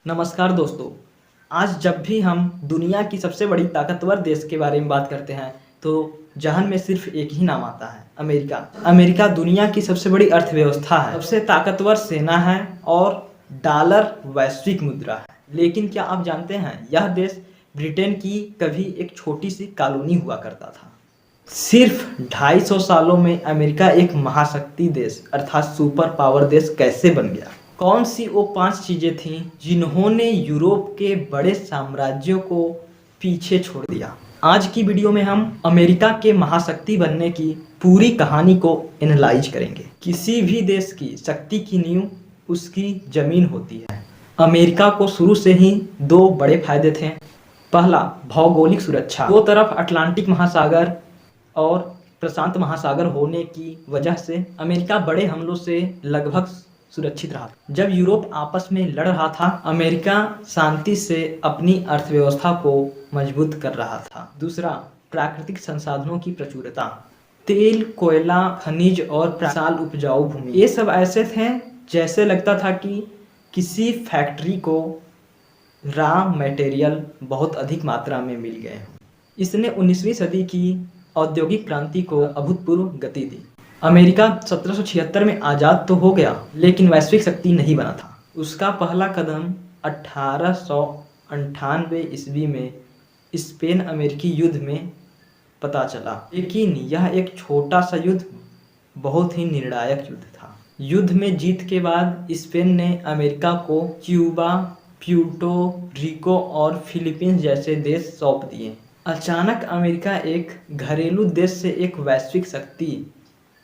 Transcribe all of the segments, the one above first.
नमस्कार दोस्तों। आज जब भी हम दुनिया की सबसे बड़ी ताकतवर देश के बारे में बात करते हैं तो जहन में सिर्फ एक ही नाम आता है, अमेरिका। अमेरिका दुनिया की सबसे बड़ी अर्थव्यवस्था है, सबसे ताकतवर सेना है और डॉलर वैश्विक मुद्रा है। लेकिन क्या आप जानते हैं, यह देश ब्रिटेन की कभी एक छोटी सी कॉलोनी हुआ करता था। सिर्फ 250 सालों में अमेरिका एक महाशक्ति देश अर्थात सुपर पावर देश कैसे बन गया? कौन सी वो 5 चीजें थीं जिन्होंने यूरोप के बड़े साम्राज्यों को पीछे छोड़ दिया? आज की वीडियो में हम अमेरिका के महाशक्ति बनने की पूरी कहानी को एनालाइज करेंगे। किसी भी देश की शक्ति की नींव उसकी जमीन होती है। अमेरिका को शुरू से ही 2 बड़े फायदे थे। पहला, भौगोलिक सुरक्षा। दो तरफ अटलांटिक महासागर और प्रशांत महासागर होने की वजह से अमेरिका बड़े हमलों से लगभग सुरक्षित रहा। जब यूरोप आपस में लड़ रहा था, अमेरिका शांति से अपनी अर्थव्यवस्था को मजबूत कर रहा था। दूसरा, प्राकृतिक संसाधनों की प्रचुरता। तेल, कोयला, खनिज और विशाल उपजाऊ भूमि, ये सब ऐसे थे जैसे लगता था कि किसी फैक्ट्री को रॉ मटेरियल बहुत अधिक मात्रा में मिल गए। इसने 19वीं सदी की औद्योगिक क्रांति को अभूतपूर्व गति दी। अमेरिका 1776 में आज़ाद तो हो गया, लेकिन वैश्विक शक्ति नहीं बना था। उसका पहला कदम 1898 ईस्वी में स्पेन अमेरिकी युद्ध में पता चला। लेकिन यह एक छोटा सा युद्ध बहुत ही निर्णायक युद्ध था। युद्ध में जीत के बाद स्पेन ने अमेरिका को क्यूबा, प्यूर्टो रिको और फिलीपींस जैसे देश सौंप दिए। अचानक अमेरिका एक घरेलू देश से एक वैश्विक शक्ति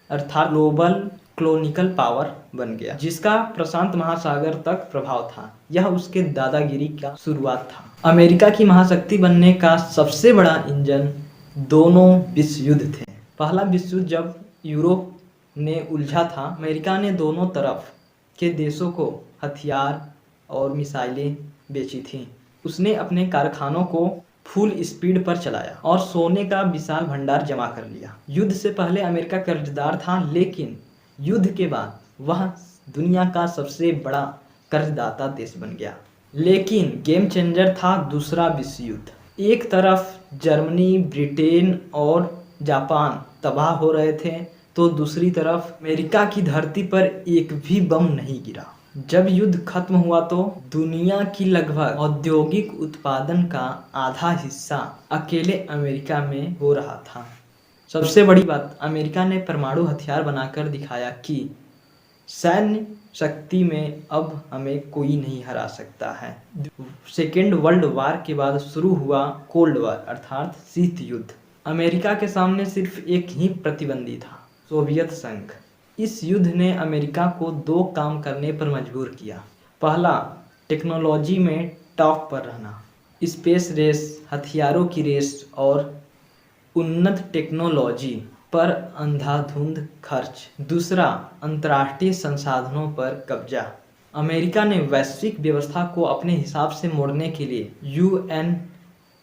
अर्थात ग्लोबल कॉलोनियल पावर बन गया, जिसका प्रशांत महासागर तक प्रभाव था। यह उसके दादागिरी का शुरुआत था। अमेरिका की महाशक्ति बनने का सबसे बड़ा इंजन दोनों विश्व युद्ध थे। पहला विश्व युद्ध जब यूरोप ने उलझा था, अमेरिका ने दोनों तरफ के देशों को हथियार और मिसाइलें बेची थीं। उसने अपने कारखानों को फुल स्पीड पर चलाया और सोने का विशाल भंडार जमा कर लिया। युद्ध से पहले अमेरिका कर्जदार था, लेकिन युद्ध के बाद वह दुनिया का सबसे बड़ा कर्जदाता देश बन गया। लेकिन गेम चेंजर था दूसरा विश्व युद्ध। एक तरफ जर्मनी, ब्रिटेन और जापान तबाह हो रहे थे, तो दूसरी तरफ अमेरिका की धरती पर एक भी बम नहीं गिरा। जब युद्ध खत्म हुआ तो दुनिया की लगभग औद्योगिक उत्पादन का आधा हिस्सा अकेले अमेरिका में हो रहा था। सबसे बड़ी बात, अमेरिका ने परमाणु हथियार बनाकर दिखाया कि सैन्य शक्ति में अब हमें कोई नहीं हरा सकता है। सेकेंड वर्ल्ड वार के बाद शुरू हुआ कोल्ड वार अर्थात शीत युद्ध। अमेरिका के सामने सिर्फ एक ही प्रतिद्वंदी था, सोवियत संघ। इस युद्ध ने अमेरिका को 2 काम करने पर मजबूर किया। पहला, टेक्नोलॉजी में टॉप पर रहना। स्पेस रेस, हथियारों की रेस और उन्नत टेक्नोलॉजी पर अंधाधुंध खर्च। दूसरा, अंतर्राष्ट्रीय संसाधनों पर कब्जा। अमेरिका ने वैश्विक व्यवस्था को अपने हिसाब से मोड़ने के लिए UN,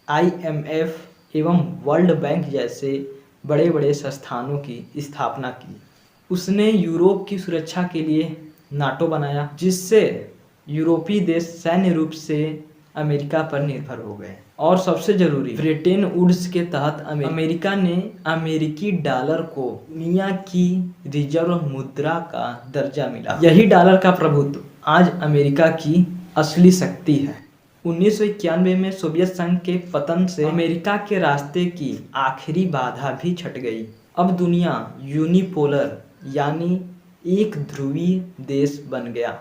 IMF एवं वर्ल्ड बैंक जैसे बड़े बड़े संस्थानों की स्थापना की। उसने यूरोप की सुरक्षा के लिए नाटो बनाया, जिससे यूरोपीय देश सैन्य रूप से अमेरिका पर निर्भर हो गए। और सबसे जरूरी, ब्रिटेन वुड्स के तहत अमेरिका ने अमेरिकी डॉलर को दुनिया की रिजर्व मुद्रा का दर्जा मिला। यही डॉलर का प्रभुत्व आज अमेरिका की असली शक्ति है। 1991 में सोवियत संघ के पतन से अमेरिका के रास्ते की आखिरी बाधा भी छट गई। अब दुनिया यूनिपोलर यानी एक ध्रुवीय देश बन गया,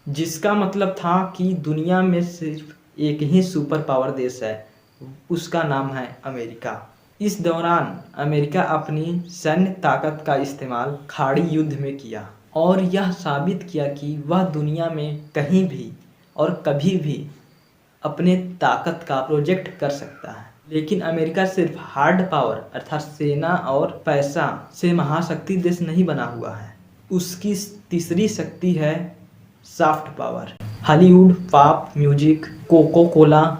जिसका मतलब था कि दुनिया में सिर्फ एक ही सुपर पावर देश है, उसका नाम है अमेरिका। इस दौरान अमेरिका अपनी सैन्य ताकत का इस्तेमाल खाड़ी युद्ध में किया और यह साबित किया कि वह दुनिया में कहीं भी और कभी भी अपने ताकत का प्रोजेक्ट कर सकता है। लेकिन अमेरिका सिर्फ हार्ड पावर अर्थात सेना और पैसा से महाशक्ति देश नहीं बना हुआ है। उसकी तीसरी शक्ति है soft power. Hollywood, pop music, Coca Cola,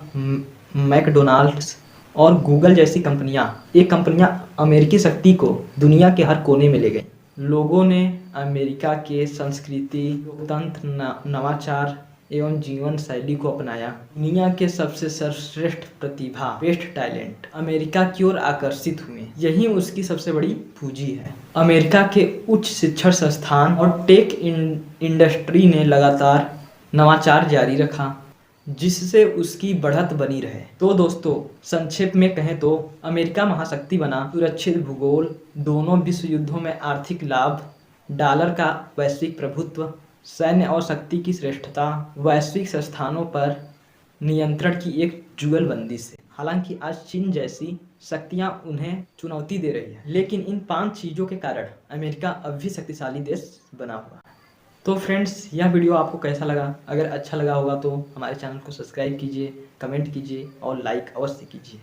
McDonald's और गूगल जैसी ये कंपनियां अमेरिकी शक्ति को दुनिया के हर कोने में ले गई। लोगों ने अमेरिका के संस्कृति, लोकतंत्र, नवाचार एवं जीवन शैली को अपनाया। दुनिया के सबसे सर्वश्रेष्ठ प्रतिभा, बेस्ट टैलेंट अमेरिका की ओर आकर्षित हुए। यही उसकी सबसे बड़ी पूंजी है। अमेरिका के उच्च शिक्षण संस्थान और टेक इंडस्ट्री ने लगातार नवाचार जारी रखा, जिससे उसकी बढ़त बनी रहे। तो दोस्तों, संक्षेप में कहें तो अमेरिका महाशक्ति बना, सुरक्षित भूगोल, दोनों विश्व युद्धों में आर्थिक लाभ, डॉलर का वैश्विक प्रभुत्व, सैन्य और शक्ति की श्रेष्ठता, वैश्विक संस्थानों पर नियंत्रण की एक जुगलबंदी से। हालांकि आज चीन जैसी शक्तियां उन्हें चुनौती दे रही है, लेकिन इन 5 चीजों के कारण अमेरिका अब भी शक्तिशाली देश बना हुआ है। तो फ्रेंड्स, यह वीडियो आपको कैसा लगा? अगर अच्छा लगा होगा तो हमारे चैनल को सब्सक्राइब कीजिए, कमेंट कीजिए और लाइक अवश्य कीजिए।